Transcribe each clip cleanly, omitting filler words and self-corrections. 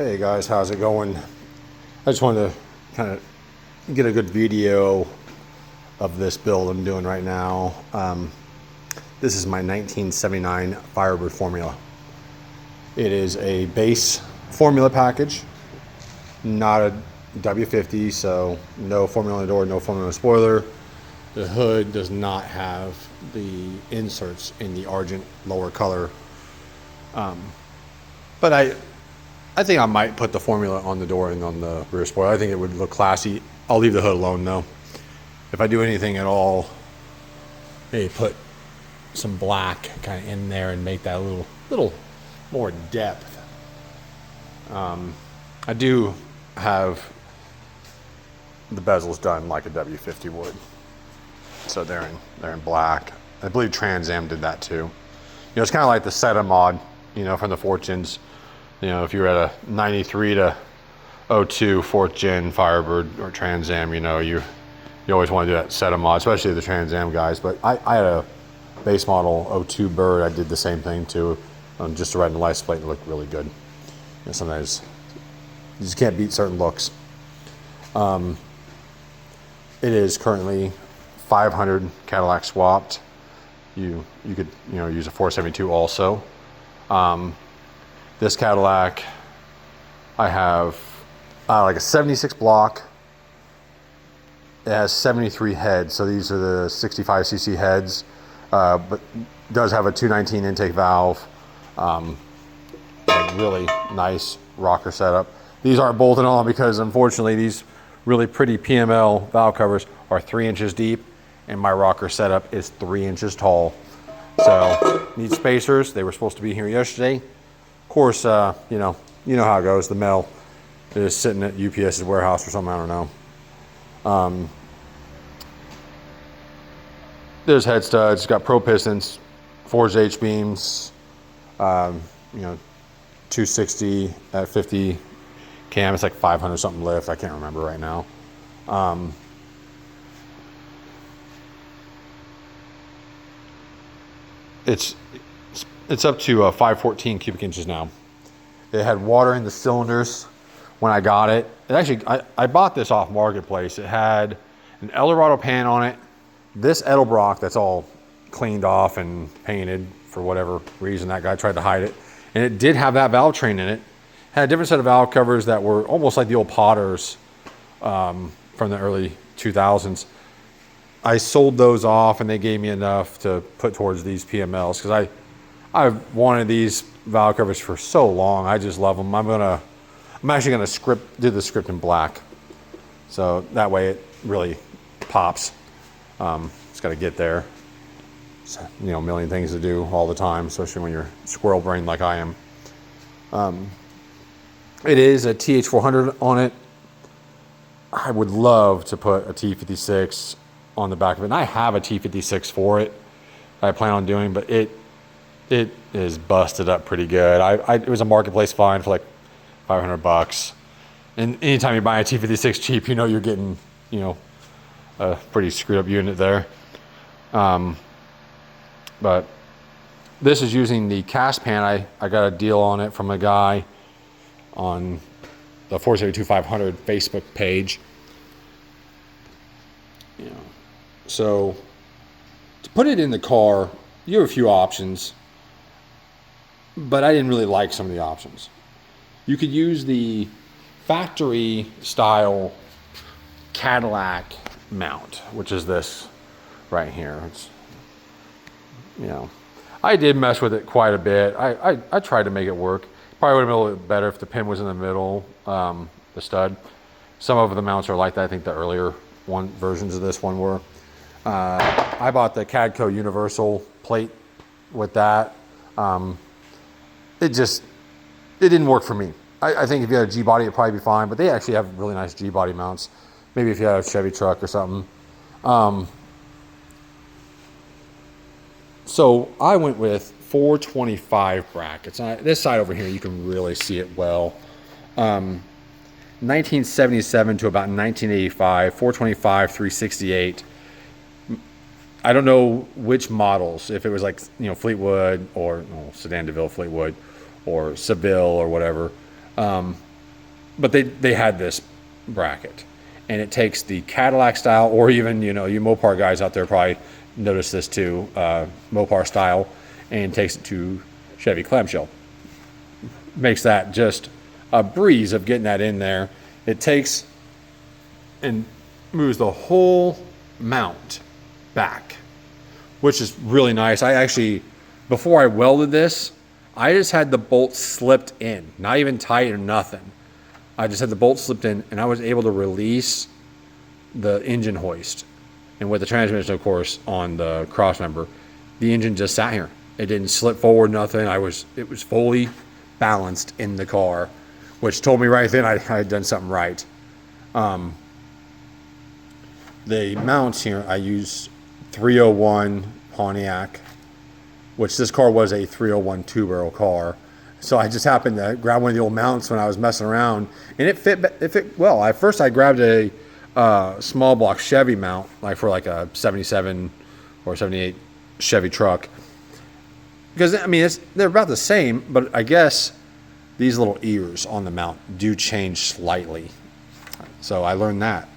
Hey guys, how's it going? I just wanted to kind of get a good video of this build I'm doing right now. This is my 1979 Firebird Formula. It is a base formula package, not a W50, so no formula on the door, no formula spoiler. The hood does not have the inserts in the Argent lower color. But I think I might put the formula on the door and on the rear spoiler. I think it would look classy. I'll leave the hood alone though. If I do anything at all, maybe put some black kind of in there and make that a little more depth. I do have the bezels done like a W50 would. So they're in black. I believe Trans Am did that too. You know, it's kind of like the Seta mod, you know, from the Fortunes. You know, if you're at a 93 to 02 4th gen Firebird or Trans Am, you know, you always want to do that Seta mod, especially the Trans Am guys. But I had a base model 02 Bird. I did the same thing too, just to ride in the license plate and look really good. You know, sometimes you just can't beat certain looks. It is currently 500 Cadillac swapped. You could, you know, use a 472 also. This Cadillac, I have like a 76 block. It has 73 heads, so these are the 65cc heads, but does have a 219 intake valve. A really nice rocker setup. These aren't bolted on because unfortunately these really pretty PML valve covers are 3 inches deep and my rocker setup is 3 inches tall. So need spacers. They were supposed to be here yesterday. Of course, you know how it goes. The mail is sitting at UPS's warehouse or something, I don't know. There's head studs, got pro pistons, forged H-beams, you know, 260 at 50 cam. It's like 500 something lift. I can't remember right now. It's up to 514 cubic inches now. It had water in the cylinders when I got it. It actually, I bought this off Marketplace. It had an Eldorado pan on it. This edelbrock that's all cleaned off and painted for whatever reason. That guy tried to hide it. And it did have that valve train in it. Had a different set of valve covers that were almost like the old Potters from the early 2000s. I sold those off and they gave me enough to put towards these PMLs because I've wanted these valve covers for so long. I just love them. I'm actually gonna do the script in black, so that way it really pops. It's got to get there. So, you know, a million things to do all the time, especially when you're squirrel brained like I am. It is a TH400 on it. I would love to put a T56 on the back of it, and I have a T56 for it. I plan on doing, but it is busted up pretty good. It was a Marketplace find for like $500. And anytime you buy a T56 cheap, you know you're getting, you know, a pretty screwed up unit there. But this is using the cast pan. I got a deal on it from a guy on the 472-500 Facebook page. You know, so to put it in the car, you have a few options, but I didn't really like some of the options. You could use the factory style Cadillac mount, which is this right here. It's, you know, I did mess with it quite a bit. I tried to make it work. Probably would have been a little bit better if the pin was in the middle, the stud. Some of the mounts are like that. I think the earlier versions of this one were. I bought the Cadco Universal plate with that. It didn't work for me. I think if you had a G-body, it'd probably be fine, but they actually have really nice G-body mounts. Maybe if you had a Chevy truck or something. So I went with 425 brackets. This side over here, you can really see it well. 1977 to about 1985, 425, 368. I don't know which models, if it was like, you know, Fleetwood or Sedan DeVille Fleetwood or Seville or whatever. but they had this bracket, and it takes the Cadillac style, or even, you Mopar guys out there probably notice this too, Mopar style, and takes it to Chevy clamshell. Makes that just a breeze of getting that in there. It takes and moves the whole mount back, which is really nice. I actually, before I welded this, I just had the bolt slipped in, not even tight or nothing. I just had the bolt slipped in, and I was able to release the engine hoist. And with the transmission, of course, on the crossmember, the engine just sat here. It didn't slip forward, nothing. It was fully balanced in the car, which told me right then I had done something right. The mounts here, I used 301 Pontiac, which this car was a 301 two-barrel car. So I just happened to grab one of the old mounts when I was messing around, and it fit well. At first, I grabbed a small block Chevy mount, for a 77 or 78 Chevy truck, because they're about the same, but I guess these little ears on the mount do change slightly. So I learned that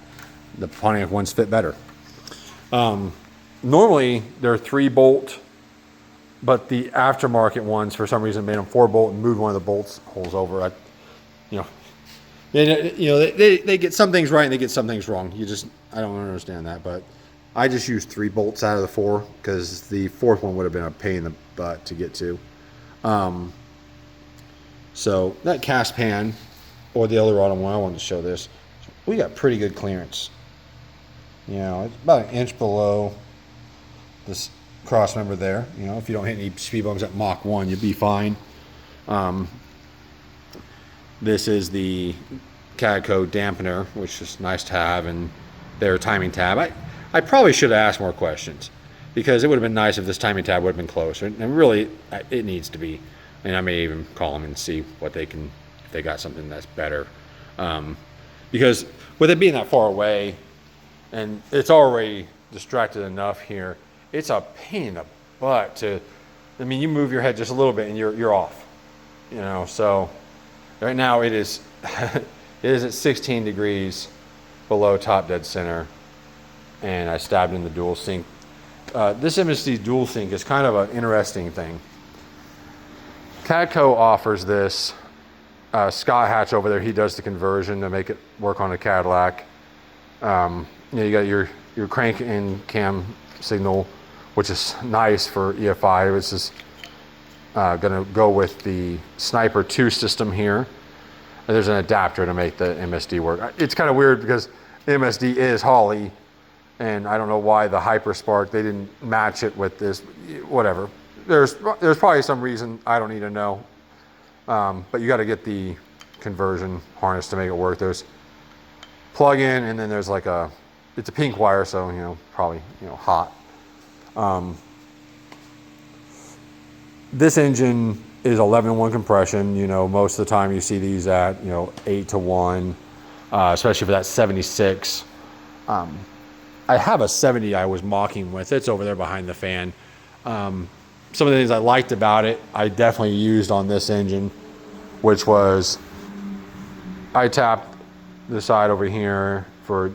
the Pontiac ones fit better. Normally they're 3-bolt. But the aftermarket ones, for some reason, made them 4-bolt and moved one of the bolts holes over. They get some things right and they get some things wrong. I don't understand that. But I just used 3 bolts out of the 4 because the 4th one would have been a pain in the butt to get to. So that cast pan, or the Eldorado one, I wanted to show this. We got pretty good clearance. It's about 1 inch below this cross member there. If you don't hit any speed bumps at Mach 1, you'll be fine. This is the Cadco dampener, which is nice to have, and their timing tab. I probably should have asked more questions, because it would have been nice if this timing tab would have been closer, and really it needs to be. And I may even call them and see what if they got something that's better, because with it being that far away and it's already distracted enough here, it's a pain in the butt you move your head just a little bit and you're off, so right now it is it is at 16 degrees below top dead center, and I stabbed in the dual sync. This MSD dual sync is kind of an interesting thing. Cadco offers this. Scott Hatch over there, he does the conversion to make it work on a Cadillac. You got your crank and cam signal, which is nice for EFI. This is going to go with the Sniper 2 system here. And there's an adapter to make the MSD work. It's kind of weird because MSD is Holley, and I don't know why the Hyperspark, they didn't match it with this, whatever. There's probably some reason, I don't need to know. But you got to get the conversion harness to make it work. There's plug in, and then there's it's a pink wire, so probably hot. This engine is 11-to-1 compression. Most of the time you see these at 8-to-1, especially for that 76. I have a 70 I was mocking with. It's over there behind the fan. Some of the things I liked about it, I definitely used on this engine, which was I tapped the side over here for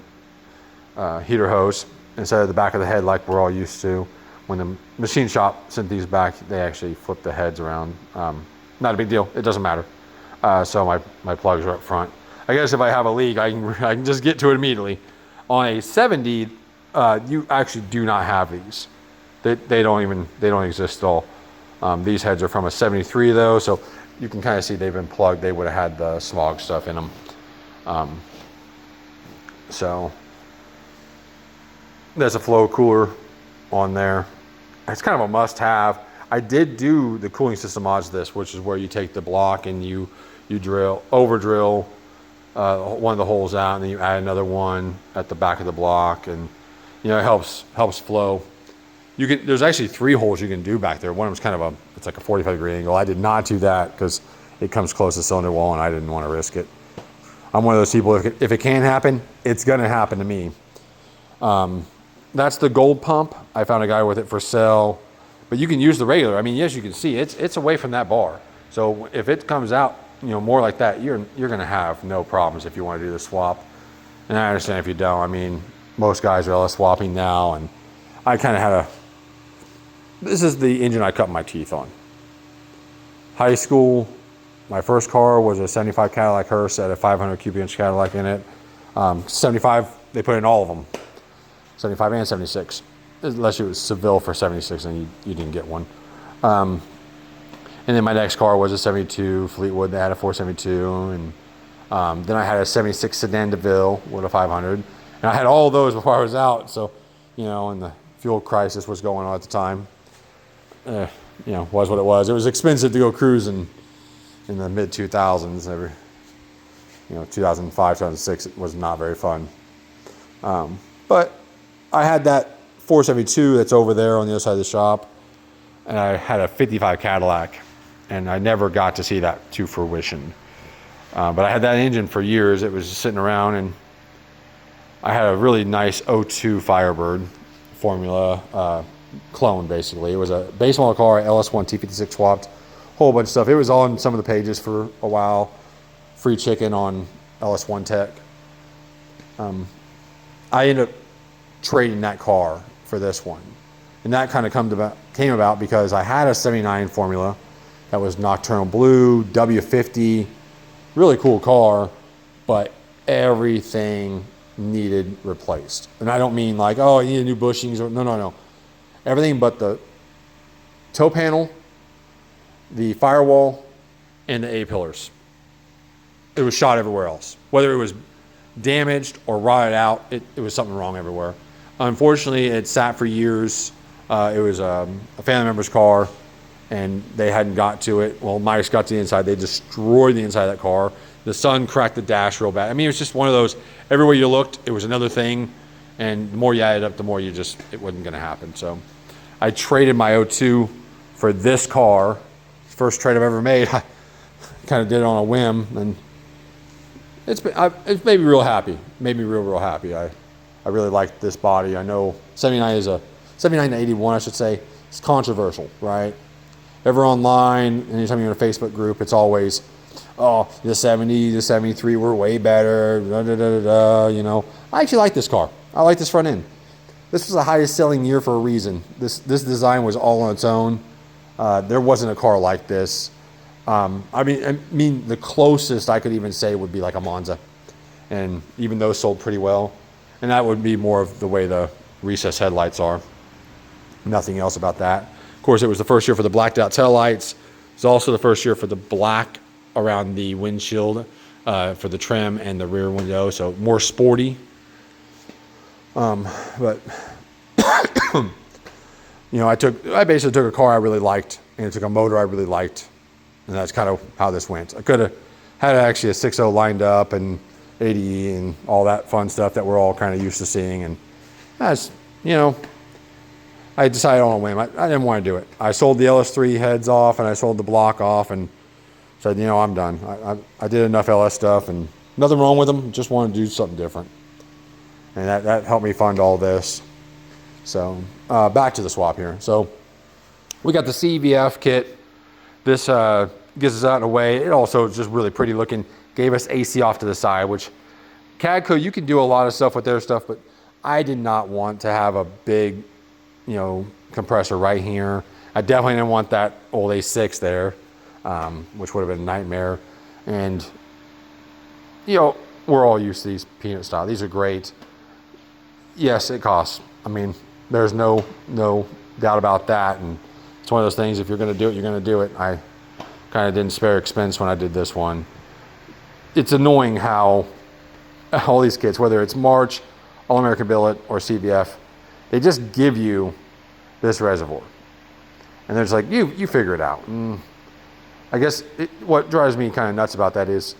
heater hose instead of the back of the head like we're all used to. When the machine shop sent these back, they actually flipped the heads around. Not a big deal. It doesn't matter. So my plugs are up front. I guess if I have a leak, I can just get to it immediately. On a 70, you actually do not have these. They don't exist at all. These heads are from a 73 though, so you can kind of see they've been plugged. They would have had the smog stuff in them. So there's a flow cooler on there. It's kind of a must-have. I did do the cooling system mods to this, which is where you take the block and you over drill one of the holes out, and then you add another one at the back of the block, and it helps flow. There's actually 3 holes you can do back there. One of them's kind of it's like a 45-degree angle. I did not do that because it comes close to the cylinder wall, and I didn't want to risk it. I'm one of those people, if it can happen, it's going to happen to me. That's the gold pump. I found a guy with it for sale, but you can use the regular. Yes, you can see it's away from that bar. So if it comes out more like that, you're going to have no problems if you want to do the swap. And I understand if you don't. I mean, most guys are LS swapping now, and I kind of had this is the engine I cut my teeth on. High school, my first car was a 75 Cadillac hearse, had a 500 cubic inch Cadillac in it. 75, they put in all of them, 75 and 76, unless it was Seville for 76 and you didn't get one. And then my next car was a 72 Fleetwood that had a 472, and then I had a 76 sedan DeVille with a 500, and I had all those before I was out. So, and the fuel crisis was going on at the time. Was what it was. It was expensive to go cruising in the mid 2000s. 2005, 2006, it was not very fun. But I had that 472 that's over there on the other side of the shop, and I had a 55 Cadillac, and I never got to see that to fruition. But I had that engine for years. It was just sitting around, and I had a really nice '02 Firebird Formula clone, basically. It was a base model car, LS1 T56 swapped, whole bunch of stuff. It was on some of the pages for a while. Free chicken on LS1 Tech. I ended up trading that car for this one. And that kind of came about because I had a 79 Formula that was nocturnal blue, W50, really cool car, but everything needed replaced. And I don't mean like, oh, you need new bushings. No. Everything but the toe panel, the firewall, and the A-pillars. It was shot everywhere else. Whether it was damaged or rotted out, it was something wrong everywhere. Unfortunately, it sat for years. It was a family member's car, and they hadn't got to it. Well, Midas got to the inside. They destroyed the inside of that car. The sun cracked the dash real bad. I mean, it was just one of those, everywhere you looked, it was another thing. And the more you added up, the more it wasn't going to happen. So I traded my '02 for this car. First trade I've ever made. I kind of did it on a whim, and it's made me real happy. Made me real happy. I really liked this body. I know 79 to 81, I should say. It's controversial, right? Ever online, anytime you're in a Facebook group, it's always, oh, the 70, the 73 were way better. I actually like this car. I like this front end. This was the highest selling year for a reason. This design was all on its own. There wasn't a car like this. I mean, the closest I could even say would be like a Monza, and even those sold pretty well. And that would be more of the way the recessed headlights are. Nothing else about that. Of course, it was the first year for the blacked out tail lights. It was also the first year for the black around the windshield for the trim and the rear window, so more sporty. But I basically took a car I really liked, and I took a motor I really liked, and that's kind of how this went. I could have had actually a 6.0 lined up and 80 and all that fun stuff that we're all kind of used to seeing, and that's, I decided on a whim. I didn't want to do it. I sold the LS3 heads off, and I sold the block off, and said, I'm done. I did enough LS stuff, and nothing wrong with them. Just wanted to do something different. And that helped me fund all this. So back to the swap here. So we got the CVF kit. This gets us out of the way. It also is just really pretty looking. Gave us AC off to the side, which Cadco, you can do a lot of stuff with their stuff, but I did not want to have a big, compressor right here. I definitely didn't want that old A6 there, which would have been a nightmare. And, we're all used to these peanut style. These are great. Yes, it costs. I mean, there's no doubt about that. And it's one of those things, if you're going to do it, you're going to do it. I kind of didn't spare expense when I did this one. It's annoying how all these kits, whether it's March, All-American Billet, or CVF, they just give you this reservoir. And they're just like, you figure it out. And I guess what drives me kind of nuts about that is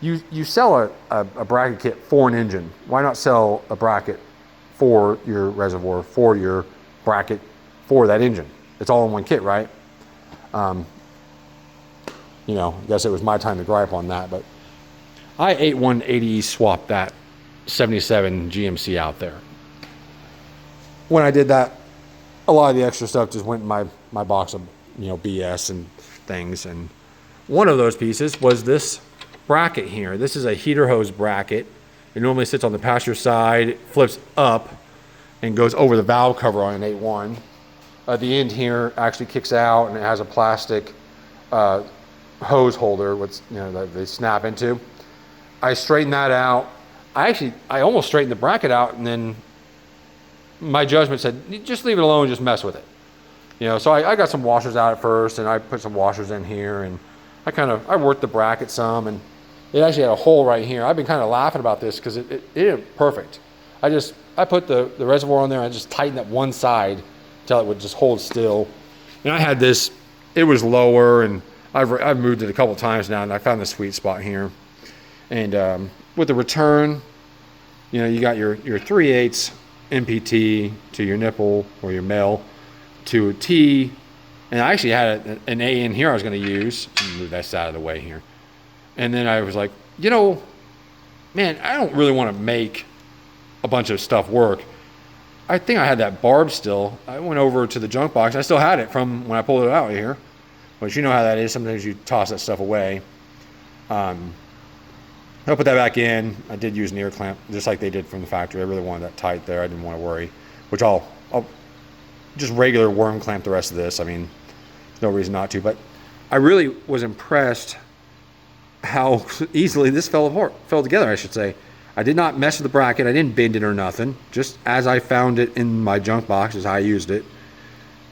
you sell a bracket kit for an engine. Why not sell a bracket for your reservoir, for your bracket, for that engine? It's all in one kit, right? I guess it was my time to gripe on that, but I 8180 swapped that 77 GMC out there. When I did that, a lot of the extra stuff just went in my box of BS and things, and One of those pieces was this bracket here. This is a heater hose bracket. It normally sits on the passenger side, flips up, and goes over the valve cover on an 8.1. The end here actually kicks out, and it has a plastic hose holder, that they snap into. I straightened that out. I almost straightened the bracket out, and then my judgment said, just leave it alone, just mess with it. So I got some washers out at first, and I put some washers in here, and I worked the bracket some, and it actually had a hole right here. I've been kind of laughing about this because it isn't perfect. I put the reservoir on there, and I just tightened that one side until it would just hold still. And I had this, it was lower, and I've moved it a couple times now, and I found the sweet spot here. And with the return, you got your 3/8 MPT to your nipple or your male to a T. And I actually had an A in here I was going to use. Move that out of the way here. And then I was like, man, I don't really want to make a bunch of stuff work. I think I had that barb still. I went over to the junk box. I still had it from when I pulled it out here. But you know how that is. Sometimes you toss that stuff away. I'll put that back in. I did use an ear clamp, just like they did from the factory. I really wanted that tight there. I didn't want to worry. Which I'll just regular worm clamp the rest of this. I mean, there's no reason not to. But I really was impressed how easily this fell together, I should say. I did not mess with the bracket. I didn't bend it or nothing. Just as I found it in my junk box is how I used it.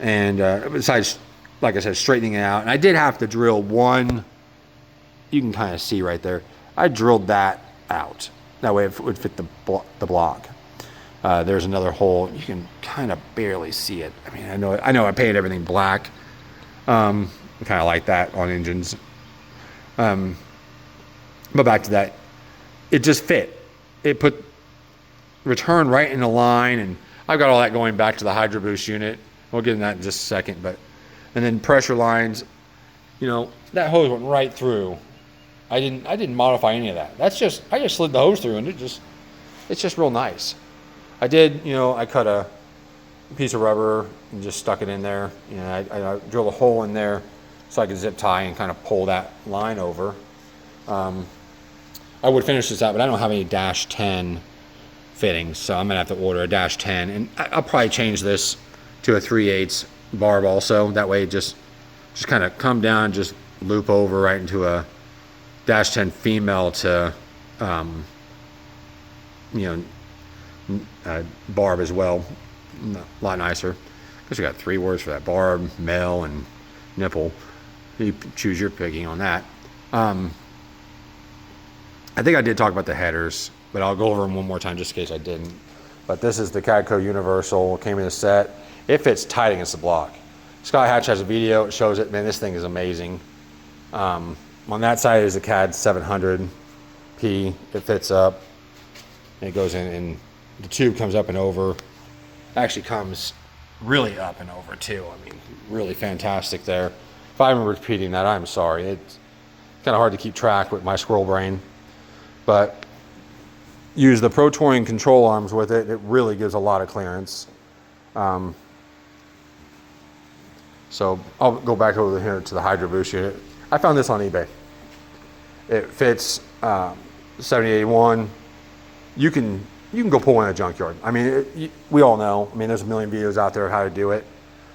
And besides, like I said, straightening it out. And I did have to drill one. You can kind of see right there. I drilled that out. That way it would fit the block. There's another hole. You can kind of barely see it. I mean, I know I painted everything black. I kind of like that on engines. But back to that, it just fit. It put return right in the line, and I've got all that going back to the Hydro Boost unit. We'll get in that in just a second, and then pressure lines, that hose went right through. I didn't modify any of that. I just slid the hose through, and it's just real nice. I did, I cut a piece of rubber and just stuck it in there. I drilled a hole in there so I could zip tie and kind of pull that line over. I would finish this out, but I don't have any -10 fittings, so I'm gonna have to order a -10, and I'll probably change this to a 3/8 barb also. That way, it just kind of come down, just loop over right into a -10 female to, barb as well. A lot nicer. Because we got 3 words for that: barb, male, and nipple. You choose your picking on that. I think I did talk about the headers, but I'll go over them one more time just in case I didn't. But this is the Cadco Universal. Came in a set. It fits tight against the block. Scott Hatch has a video. It shows it. Man, this thing is amazing. On that side is the CAD 700P. It fits up. And it goes in, and the tube comes up and over. Actually comes really up and over too. I mean, really fantastic there. If I'm repeating that, I'm sorry. It's kind of hard to keep track with my squirrel brain. But use the Pro Touring control arms with it. It really gives a lot of clearance. So I'll go back over here to the Hydro Boost unit. I found this on eBay. It fits 7081. You can go pull one in a junkyard. I mean, we all know. I mean, there's a million videos out there of how to do it.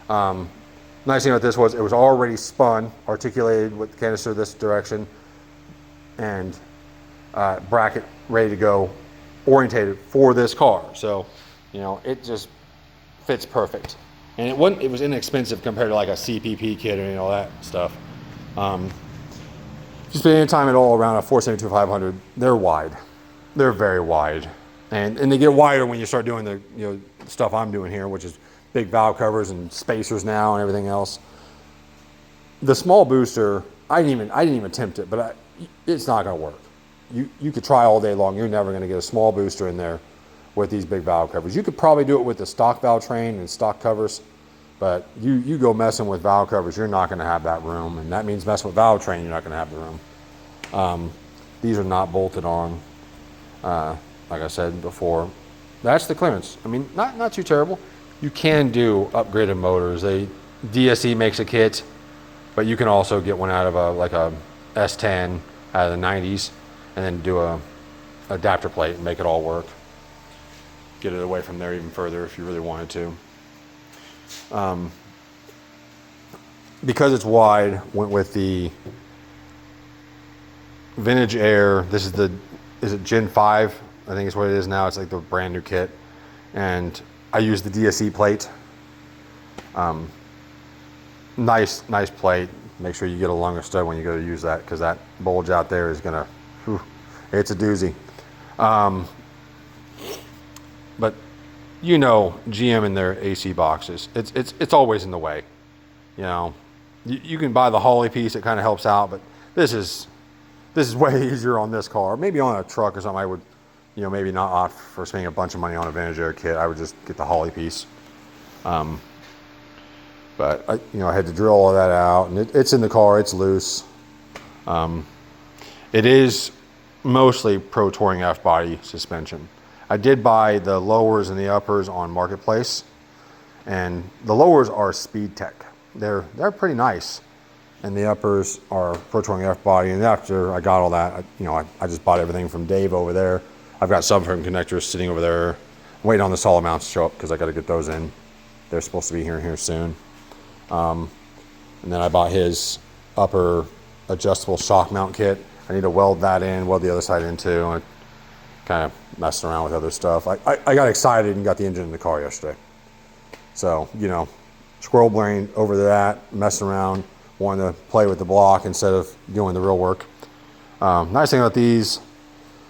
Nice thing about this was it was already spun, articulated with the canister this direction, and bracket ready to go, orientated for this car. So, it just fits perfect. And it was inexpensive compared to like a CPP kit and all that stuff. If you spend any time at all around a 472-500, they're wide. They're very wide. And they get wider when you start doing the stuff I'm doing here, which is big valve covers and spacers now and everything else. The small booster, I didn't even attempt it, but it's not going to work. You could try all day long. You're never going to get a small booster in there with these big valve covers. You could probably do it with the stock valve train and stock covers, but you go messing with valve covers, you're not going to have that room, and that means messing with valve train, you're not going to have the room. These are not bolted on, like I said before. That's the clearance. I mean, not too terrible. You can do upgraded motors. DSE makes a kit, but you can also get one out of S10 out of the 90s, and then do a adapter plate and make it all work. Get it away from there even further if you really wanted to. Because it's wide, went with the Vintage Air. This is is it Gen 5? I think it's what it is now. It's like the brand new kit. And I used the DSE plate. Nice plate. Make sure you get a longer stud when you go to use that, because that bulge out there is gonna, it's a doozy. But you know, GM and their AC boxes, it's always in the way. You know, you can buy the Holly piece, it kind of helps out, but this is way easier on this car. Maybe on a truck or something, I would, you know, maybe not opt for spending a bunch of money on a Vintage Air kit. I would just get the Holly piece. But I had to drill all that out, and it's in the car. It's loose. It is mostly Pro Touring F-body suspension. I did buy the lowers and the uppers on Marketplace, and the lowers are Speed Tech. They're pretty nice, and the uppers are Pro Touring F-body. And after I got all that, I just bought everything from Dave over there. I've got subframe connectors sitting over there. I'm waiting on the solid mounts to show up because I got to get those in. They're supposed to be here soon. And then I bought his upper adjustable shock mount kit. I need to weld that in, weld the other side in too. I kind of messing around with other stuff. I got excited and got the engine in the car yesterday. So, squirrel brain over that, messing around, wanting to play with the block instead of doing the real work. Nice thing about these,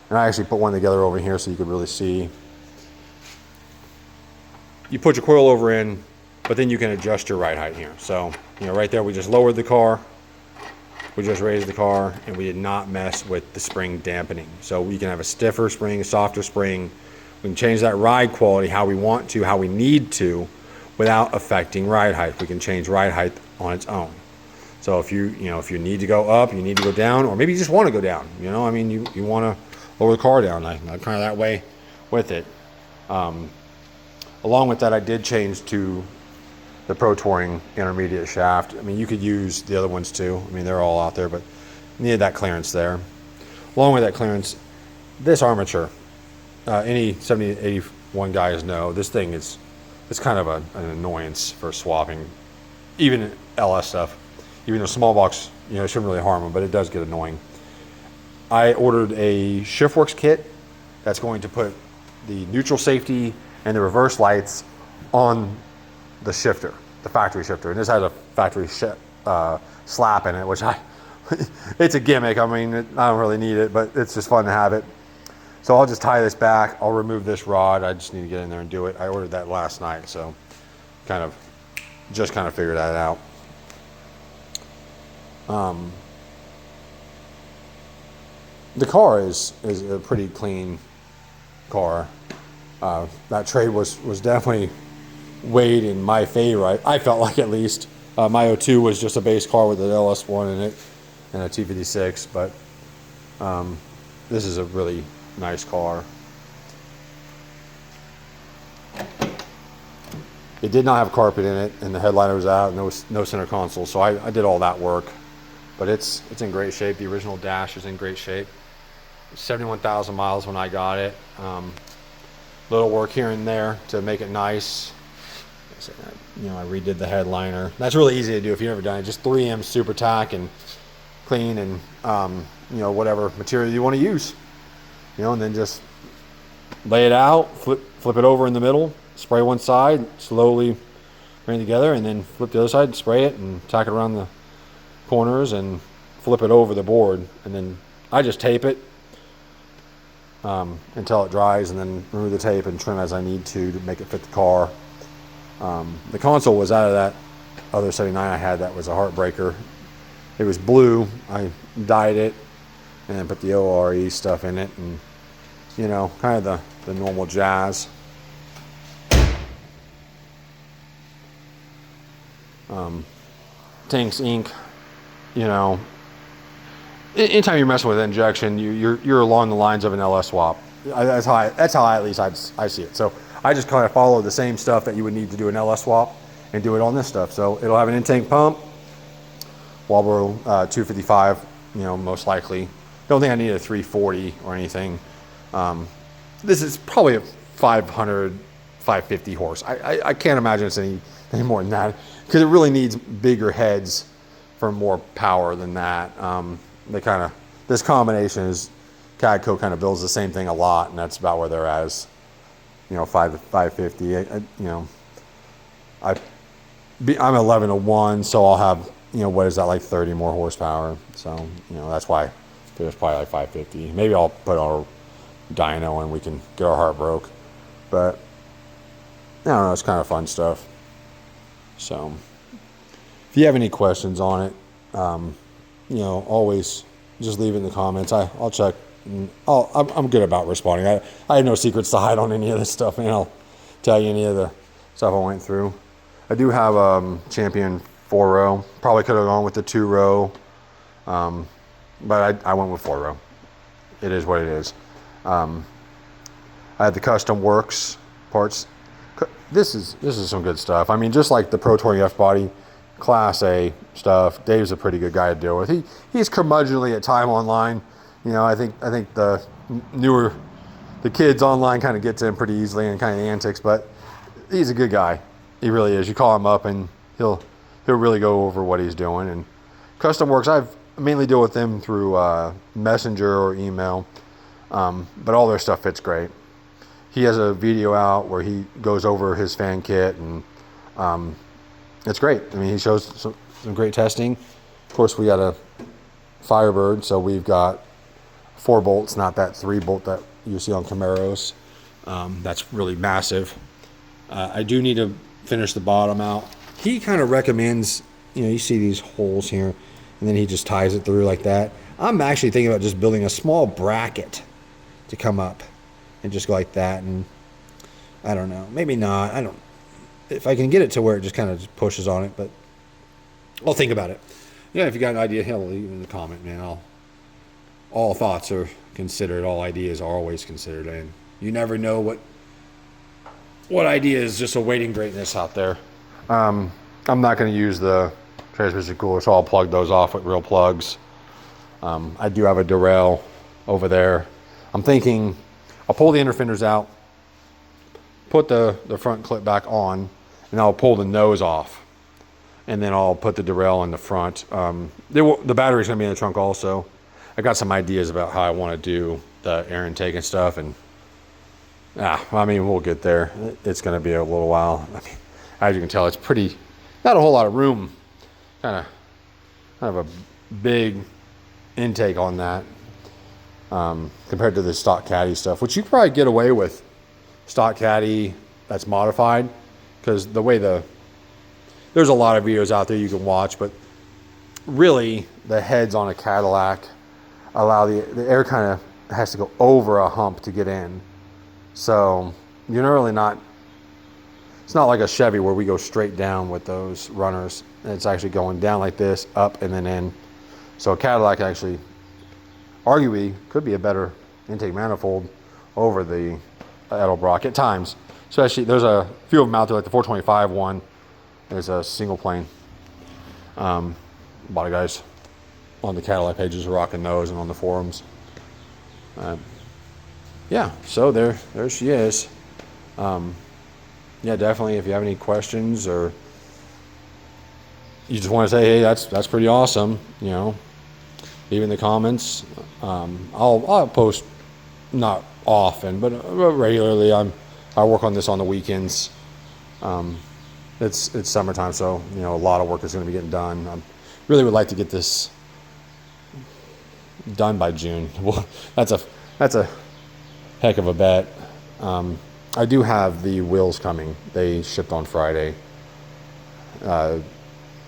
and I actually put one together over here so you could really see. You put your coilover in, but then you can adjust your ride height here. So, right there, we just lowered the car. We just raised the car, and we did not mess with the spring dampening. So we can have a stiffer spring, a softer spring. We can change that ride quality how we want to, how we need to, without affecting ride height. We can change ride height on its own. So if you need to go up, you need to go down, or maybe you just want to go down. You want to lower the car down. I'm kind of that way with it. Along with that, I did change to the Pro Touring intermediate shaft. I mean, you could use the other ones too. I mean, they're all out there, but needed that clearance there. Along with that clearance, this armature, any 7081 guys know, this thing it's kind of an annoyance for swapping, even LS stuff. Even though small box, it shouldn't really harm them, but it does get annoying. I ordered a ShiftWorks kit that's going to put the neutral safety and the reverse lights on the shifter, the factory shifter. And this has a factory slap in it, which it's a gimmick. I mean, I don't really need it, but it's just fun to have it. So I'll just tie this back. I'll remove this rod. I just need to get in there and do it. I ordered that last night, so kind of figured that out. The car is a pretty clean car. That trade was definitely weighed in my favor. I felt like, at least. My 02 was just a base car with an LS1 in it and a T56, but this is a really nice car. It did not have carpet in it, and the headliner was out, and there was no center console, so I did all that work. But it's in great shape. The original dash is in great shape. 71,000 miles when I got it. Little work here and there to make it nice. I redid the headliner. That's really easy to do if you've never done it. Just 3M super tack and clean, and whatever material you want to use. And then just lay it out, flip it over in the middle, spray one side, slowly bring it together, and then flip the other side, spray it, and tack it around the corners and flip it over the board. And then I just tape it until it dries, and then remove the tape and trim as I need to make it fit the car. The console was out of that other 79 I had. That was a heartbreaker. It was blue. I dyed it and then put the ORE stuff in it, and kind of the normal jazz. Tanks ink, anytime you're messing with injection, you're along the lines of an LS swap. That's how I at least I see it. So I just kind of follow the same stuff that you would need to do an LS swap and do it on this stuff. So it'll have an in-tank pump, Walbro 255 most likely. Don't think I need a 340 or anything. This is probably a 500, 550 horse. I can't imagine it's any more than that, because it really needs bigger heads for more power than that. This combination is, Cadco kind of builds the same thing a lot, and that's about where they're at, is 550. I'm 11 to 1, so I'll have, what is that, like 30 more horsepower. So, that's why there's probably like 550. Maybe I'll put our dyno and we can get our heart broke. But, I don't know, it's kind of fun stuff. So, if you have any questions on it, always just leave it in the comments. I'll check. I'm good about responding. I have no secrets to hide on any of this stuff, and I'll tell you any of the stuff I went through. I do have Champion 4-row. Probably could have gone with the 2-row, but I went with 4-row. It is what it is. I had the Custom Works parts. This is some good stuff. I mean, just like the Pro 20F body, Class A stuff. Dave's a pretty good guy to deal with. He's curmudgeonly at time online. I think the kids online kind of get to him pretty easily and kind of antics, but he's a good guy. He really is. You call him up and he'll really go over what he's doing. And Custom Works, I've mainly deal with them through Messenger or email, but all their stuff fits great. He has a video out where he goes over his fan kit, and it's great. I mean, he shows some great testing. Of course, we got a Firebird, so we've got 4 bolts, not that 3 bolt that you see on Camaros. That's really massive. I do need to finish the bottom out. He kind of recommends, you see these holes here, and then he just ties it through like that. I'm actually thinking about just building a small bracket to come up and just go like that, and I don't know, maybe not. If I can get it to where it just kind of just pushes on it, but I'll think about it. If you got an idea, hell, leave it in the comment, man. All thoughts are considered. All ideas are always considered, and you never know what idea is just awaiting greatness out there. I'm not going to use the transmission cooler, so I'll plug those off with real plugs. I do have a derail over there. I'm thinking I'll pull the inner fenders out, put the front clip back on, and I'll pull the nose off, and then I'll put the derail in the front. The battery's going to be in the trunk also. I got some ideas about how I want to do the air intake and stuff, and we'll get there. It's going to be a little while. As you can tell, it's not a whole lot of room. Kind of a big intake on that compared to the stock Caddy stuff, which you probably get away with stock Caddy that's modified, because the way there's a lot of videos out there you can watch, but really the heads on a Cadillac allow the air kind of has to go over a hump to get in. So you're really not, it's not like a Chevy where we go straight down with those runners. It's actually going down like this, up and then in. So a Cadillac actually arguably could be a better intake manifold over the edelbrock at times. Especially, there's a few of them out there, like the 425 one. There's a single plane. A lot of guys on the Cadillac pages are rocking those, and on the forums. So there she is. Definitely, if you have any questions or you just want to say, hey, that's pretty awesome, leave in the comments. I'll post, not often, but regularly. I work on this on the weekends. It's summertime, so a lot of work is going to be getting done. I really would like to get this done by June. Well, that's a heck of a bet. I do have the wheels coming. They shipped on Friday. The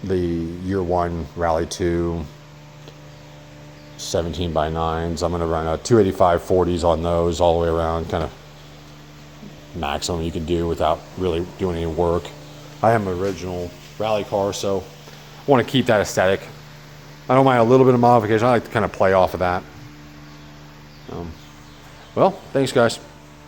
year 1 Rally 2 17x9s. I'm going to run a 285 40s on those all the way around, kind of maximum you can do without really doing any work. I have an original rally car, so I want to keep that aesthetic. I don't mind a little bit of modification. I like to kind of play off of that. Well, thanks guys.